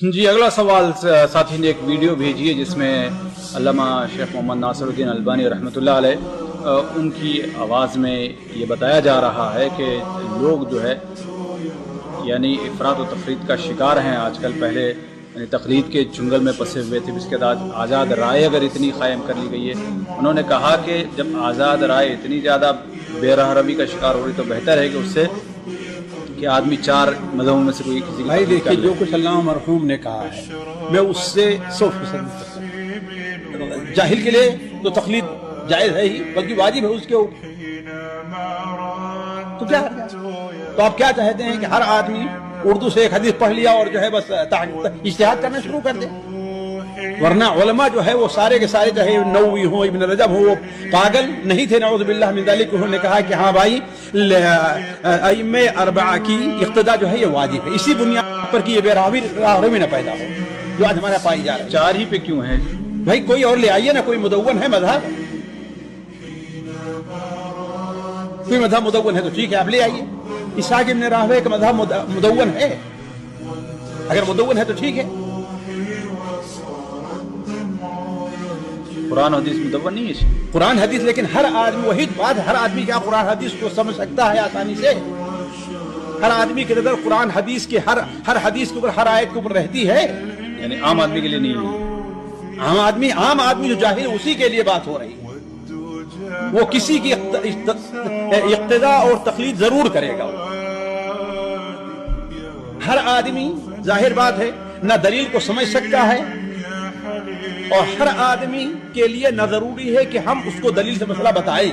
جی اگلا سوال ساتھی نے ایک ویڈیو بھیجی ہے جس میں علامہ شیخ محمد ناصرالدین البانی رحمۃ اللہ علیہ ان کی آواز میں یہ بتایا جا رہا ہے کہ لوگ جو ہے یعنی افراط و تفریط کا شکار ہیں آج کل. پہلے یعنی تقلید کے چنگل میں پھنسے ہوئے تھے، اس کے بعد آزاد رائے اگر اتنی قائم کر لی گئی ہے. انہوں نے کہا کہ جب آزاد رائے اتنی زیادہ بے رہ روی کا شکار ہو رہی تو بہتر ہے کہ اس سے کہ آدمی چار مذہبوں میں سے کوئی کسی کی. بھائی دیکھیے، جو کچھ علامہ مرحوم نے کہا ہے میں اس سے 100% جاہل کے لیے تو تقلید جائز ہے ہی، بلکہ واجب ہے اس کے اوپر. تو کیا تو آپ کیا چاہتے ہیں کہ ہر آدمی اردو سے ایک حدیث پڑھ لیا اور جو ہے بس اجتہاد کرنا شروع کر دے؟ ورنہ علماء جو ہے وہ سارے کے سارے چاہے نووی ہوں ابن رجب ہوں وہ پاگل نہیں تھے نعوذ باللہ من ذلک. انہوں نے کہا کہ ہاں بھائی ائمہ اربعہ کی اقتداء جو ہے یہ واجب ہے، اسی بنیاد پر کہ یہ بے راہروی نہ پیدا ہو جو آج ہمارا پائی جا رہا ہے. چار ہی پہ کیوں ہے بھائی کوئی اور لے آئیے نا، کوئی مدون ہے مذہب، کوئی مذہب مدون ہے تو ٹھیک ہے آپ لے آئیے. اسحاق ابن راہویہ کا مذہب مدون ہے، اگر مدون ہے تو ٹھیک ہے. قرآن حدیث مدون نہیں ہے قرآن حدیث، لیکن ہر آدمی وہی بات ہے، ہر آدمی کیا قرآن حدیث کو سمجھ سکتا ہے آسانی سے؟ ہر آدمی کے نظر قرآن حدیث کے ہر حدیث کے اوپر ہر آیت کے اوپر رہتی ہے، یعنی عام آدمی کے لیے نہیں ہے. عام آدمی جو جاہل ہے اسی کے لیے بات ہو رہی ہے. وہ کسی کی اقتداء اور تقلید ضرور کرے گا. ہر آدمی ظاہر بات ہے نہ دلیل کو سمجھ سکتا ہے، اور ہر آدمی کے لیے نہ ضروری ہے کہ ہم اس کو دلیل سے مسئلہ بتائیں.